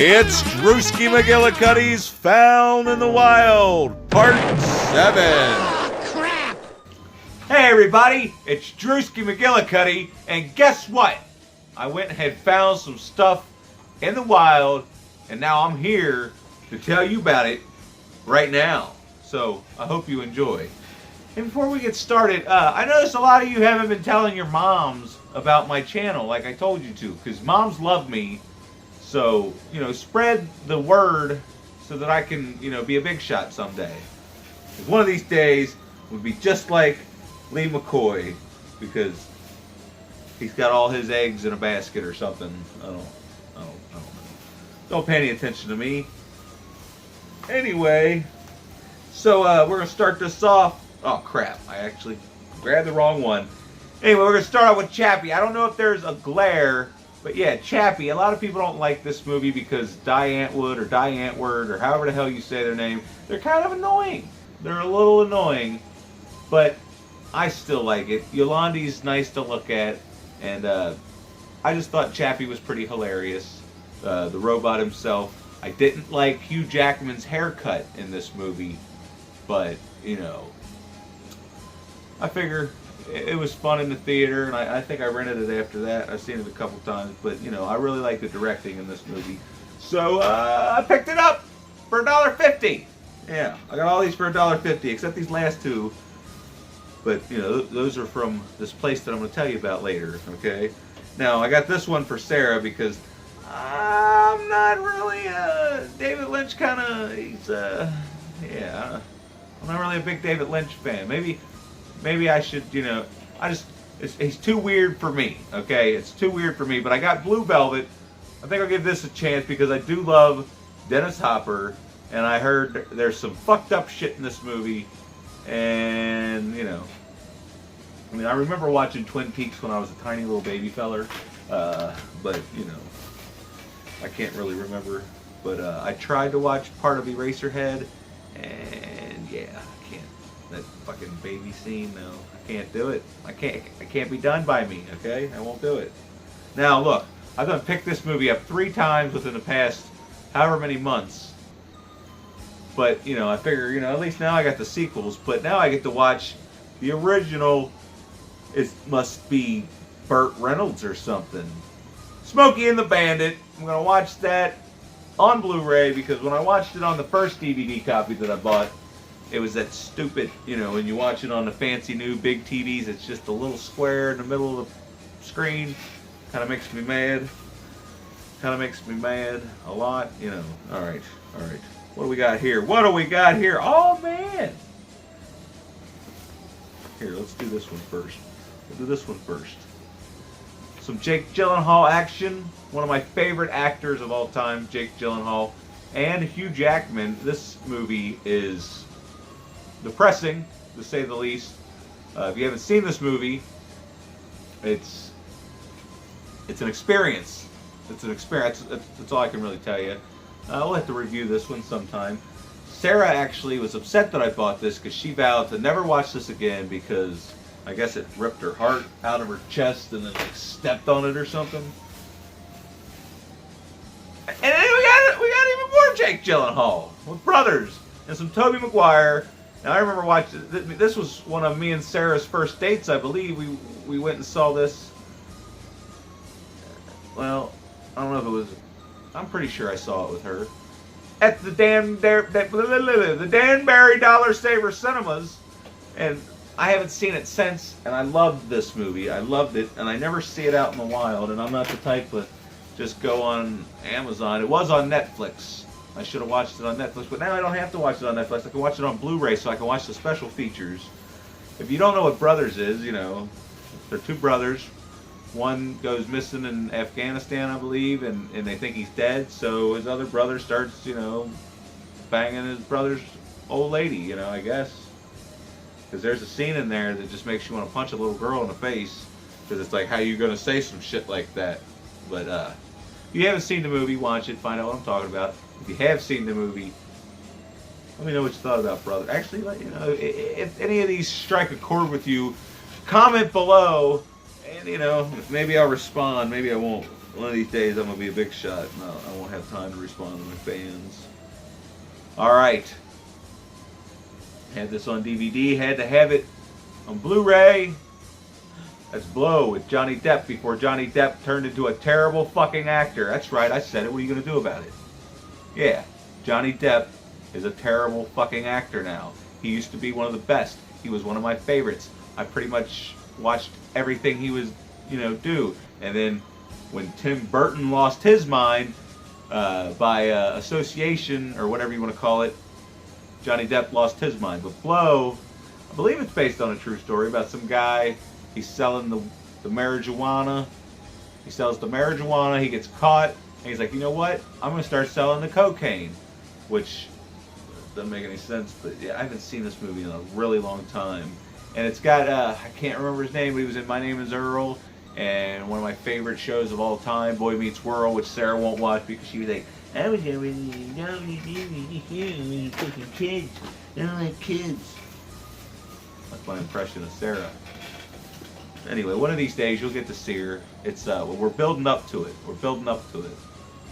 It's Drewski McGillicuddy's Found in the Wild, Part 7. Crap! Hey everybody, it's Drewski McGillicuddy, and guess what? I went and had found some stuff in the wild, and now I'm here to tell you about it right now. So, I hope you enjoy. And before we get started, I noticed a lot of you haven't been telling your moms about my channel like I told you to, because moms love me. So, spread the word so that I can, be a big shot someday. Because one of these days would be just like Lee McCoy, because he's got all his eggs in a basket or something. I don't know. Don't pay any attention to me. Anyway, so we're going to start this off. Oh crap, I actually grabbed the wrong one. Anyway, we're going to start out with Chappie. I don't know if there's a glare, but yeah, Chappie. A lot of people don't like this movie because Diantwood or however the hell you say their name, they're kind of annoying. They're a little annoying, but I still like it. Yolande's nice to look at, and I just thought Chappie was pretty hilarious. The robot himself. I didn't like Hugh Jackman's haircut in this movie, but, I figure it was fun in the theater, and I think I rented it after that. I've seen it a couple times, but, I really like the directing in this movie. So, I picked it up for $1.50. Yeah, I got all these for $1.50, except these last two. But, those are from this place that I'm going to tell you about later, okay? Now, I got this one for Sarah because I'm not really David Lynch kind of, I'm not really a big David Lynch fan. Maybe I should, he's too weird for me, okay? It's too weird for me, but I got Blue Velvet. I think I'll give this a chance because I do love Dennis Hopper, and I heard there's some fucked up shit in this movie, and, I remember watching Twin Peaks when I was a tiny little baby feller, but, I can't really remember. But I tried to watch part of Eraserhead, and yeah, I can't. That fucking baby scene, no, I can't do it. I can't be done by me, okay? I won't do it. Now, look, I've done picked this movie up 3 times within the past however many months. But, I figure, at least now I got the sequels, but now I get to watch the original. It must be Burt Reynolds or something. Smokey and the Bandit. I'm going to watch that on Blu-ray because when I watched it on the first DVD copy that I bought, it was that stupid, when you watch it on the fancy new big TVs, it's just a little square in the middle of the screen. Kind of makes me mad. A lot, All right. What do we got here? Oh, man. Here, let's do this one first. Some Jake Gyllenhaal action. One of my favorite actors of all time, Jake Gyllenhaal. And Hugh Jackman. This movie is depressing, to say the least. If you haven't seen this movie, it's an experience. That's all I can really tell you. We'll have to review this one sometime. Sarah actually was upset that I bought this because she vowed to never watch this again because I guess it ripped her heart out of her chest and then stepped on it or something. And then we got even more Jake Gyllenhaal with brothers and some Tobey Maguire. Now I remember watching this was one of me and Sarah's first dates, I believe. We went and saw this. Well, I don't know if it was. I'm pretty sure I saw it with her at the Danbury Dollar Saver Cinemas, and I haven't seen it since. And I loved this movie. I loved it, and I never see it out in the wild. And I'm not the type to just go on Amazon. It was on Netflix. I should have watched it on Netflix, but now I don't have to watch it on Netflix. I can watch it on Blu-ray, so I can watch the special features. If you don't know what Brothers is, they're 2 brothers. One goes missing in Afghanistan, I believe, and they think he's dead, so his other brother starts, banging his brother's old lady, I guess. Because there's a scene in there that just makes you want to punch a little girl in the face, because it's like, how you going to say some shit like that? But, if you haven't seen the movie, watch it, find out what I'm talking about. If you have seen the movie, let me know what you thought about Brother. Actually, if any of these strike a chord with you, comment below, and maybe I'll respond, maybe I won't. One of these days I'm gonna be a big shot, and I won't have time to respond to my fans. All right. Had this on DVD. Had to have it on Blu-ray. That's Blow with Johnny Depp before Johnny Depp turned into a terrible fucking actor. That's right, I said it. What are you going to do about it? Yeah, Johnny Depp is a terrible fucking actor now. He used to be one of the best. He was one of my favorites. I pretty much watched everything he was, do. And then when Tim Burton lost his mind by association, or whatever you want to call it, Johnny Depp lost his mind. But Blow, I believe it's based on a true story about some guy. He's selling the marijuana. He sells the marijuana. He gets caught. And he's like, you know what? I'm going to start selling the cocaine. Which doesn't make any sense. But yeah, I haven't seen this movie in a really long time. And it's got, I can't remember his name, but he was in My Name is Earl. And one of my favorite shows of all time, Boy Meets World, which Sarah won't watch because she was like, I was never really fucking kids. I don't like kids. That's my impression of Sarah. Anyway, one of these days you'll get to see her. It's we're building up to it. We're building up to it,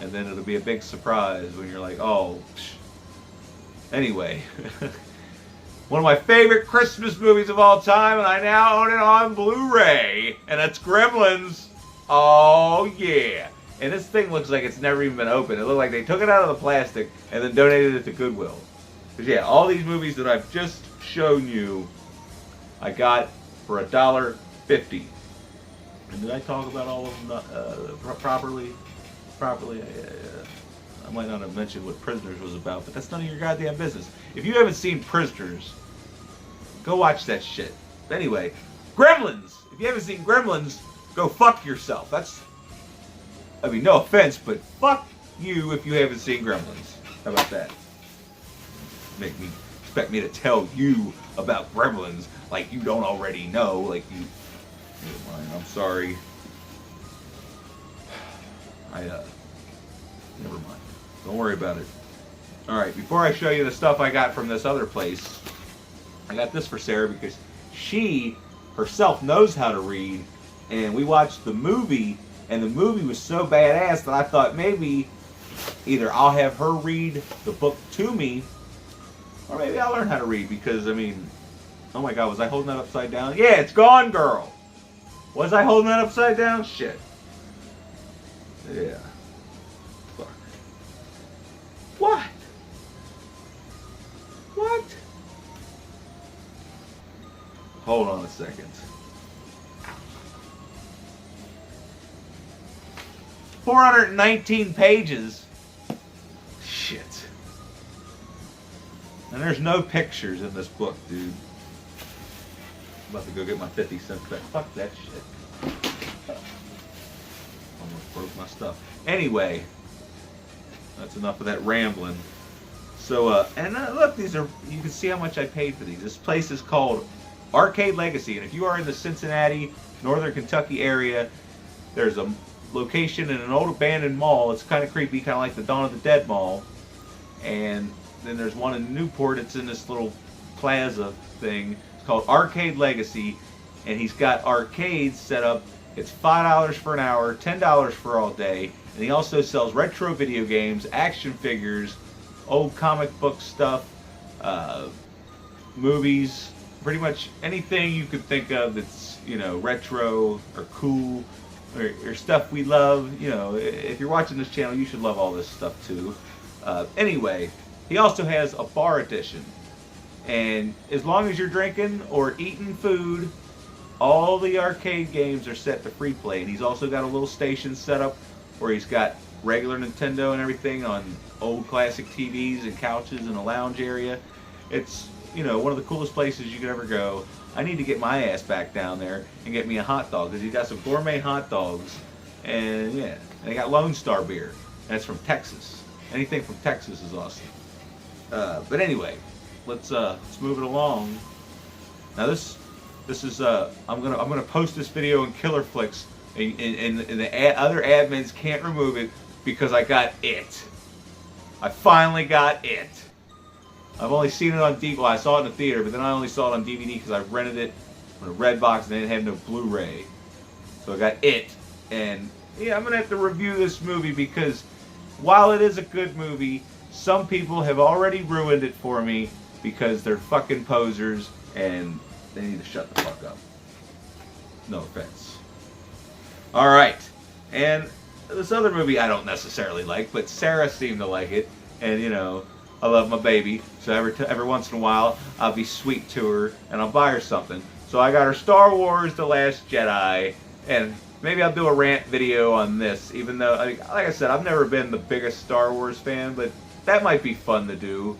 and then it'll be a big surprise when you're like, oh. Psh. Anyway, one of my favorite Christmas movies of all time, and I now own it on Blu-ray, and that's Gremlins. Oh yeah. And this thing looks like it's never even been opened. It looked like they took it out of the plastic and then donated it to Goodwill. Because yeah, all these movies that I've just shown you, I got for $1.50. And did I talk about all of them properly? I might not have mentioned what Prisoners was about, but that's none of your goddamn business. If you haven't seen Prisoners, go watch that shit. Anyway, Gremlins! If you haven't seen Gremlins, go fuck yourself. I mean, no offense, but fuck you if you haven't seen Gremlins. How about that? Expect me to tell you about Gremlins like you don't already know, like you... Never mind, I'm sorry. Never mind. Don't worry about it. Alright, before I show you the stuff I got from this other place, I got this for Sarah because she herself knows how to read, and we watched the movie, and the movie was so badass that I thought maybe either I'll have her read the book to me, or maybe I'll learn how to read, because, I mean, oh my god, was I holding that upside down? Yeah, it's gone, girl! Was I holding that upside down? Shit. Yeah. Fuck. What? What? Hold on a second. 419 pages. Shit. And there's no pictures in this book, dude. I'm about to go get my 50 cents back. Fuck that shit. Almost broke my stuff. Anyway, that's enough of that rambling. So, look, these are, you can see how much I paid for these. This place is called Arcade Legacy, and if you are in the Cincinnati, Northern Kentucky area, there's a location in an old abandoned mall. It's kind of creepy, kind of like the Dawn of the Dead mall. And then there's one in Newport. It's in this little plaza thing. It's called Arcade Legacy, and he's got arcades set up. It's $5 for an hour, $10 for all day, and he also sells retro video games, action figures, old comic book stuff, movies, pretty much anything you could think of that's, you know, retro or cool or stuff we love. You know, if you're watching this channel, you should love all this stuff too. Anyway, he also has a bar edition, and as long as you're drinking or eating food, all the arcade games are set to free play. And he's also got a little station set up where he's got regular Nintendo and everything on old classic TVs and couches in a lounge area. It's, you know, one of the coolest places you could ever go. I need to get my ass back down there and get me a hot dog, because he's got some gourmet hot dogs. And yeah, and they got Lone Star beer. That's from Texas. Anything from Texas is awesome. But anyway, let's move it along. Now this is I'm gonna post this video in Killer Flicks, and the other admins can't remove it because I got it. I finally got it. I've only seen it on DVD. Well, I saw it in the theater, but then I only saw it on DVD because I rented it from a Redbox and they didn't have no Blu-ray. So I got it, and yeah, I'm going to have to review this movie because while it is a good movie, some people have already ruined it for me because they're fucking posers and they need to shut the fuck up. No offense. Alright. And this other movie I don't necessarily like, but Sarah seemed to like it. And, you know, I love my baby. So every once in a while, I'll be sweet to her and I'll buy her something. So I got her Star Wars The Last Jedi. And maybe I'll do a rant video on this. Even though, like I said, I've never been the biggest Star Wars fan. But that might be fun to do.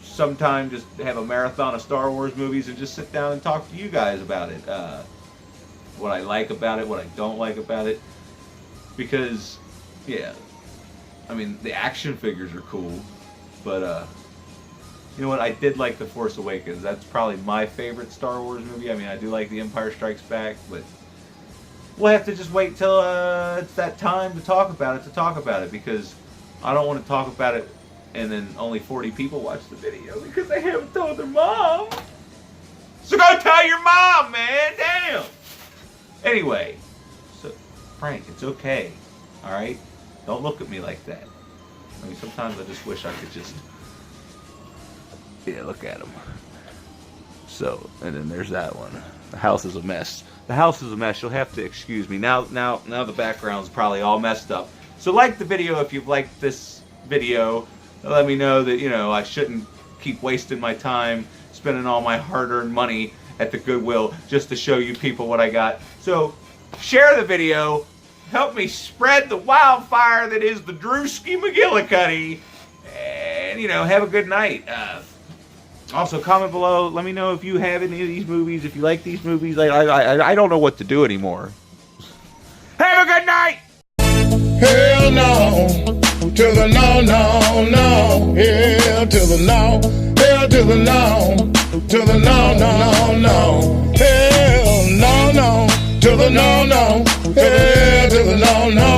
Sometime just have a marathon of Star Wars movies and just sit down and talk to you guys about it. What I like about it, what I don't like about it. Because, yeah, I mean, the action figures are cool. But, you know what, I did like The Force Awakens. That's probably my favorite Star Wars movie. I mean, I do like The Empire Strikes Back, but we'll have to just wait till it's that time to talk about it, because I don't want to talk about it and then only 40 people watch the video because they haven't told their mom. So go tell your mom, man. Damn. Anyway, so Frank, it's okay. All right? Don't look at me like that. I mean, sometimes I just wish I could just... Yeah, look at him. So, and then there's that one. The house is a mess. The house is a mess. You'll have to excuse me. Now the background's probably all messed up. So like the video if you've liked this video. Let me know that, you know, I shouldn't keep wasting my time spending all my hard-earned money at the Goodwill just to show you people what I got. So, share the video. Help me spread the wildfire that is the Drewski McGillicuddy. And, you know, have a good night. Also, comment below. Let me know if you have any of these movies. If you like these movies. I don't know what to do anymore. Have a good night! Hell no, to the no, no, no. Hell to the no, hell to the no, to the no, no, no. Hell no, no, to the no, no. Hell to the no, no.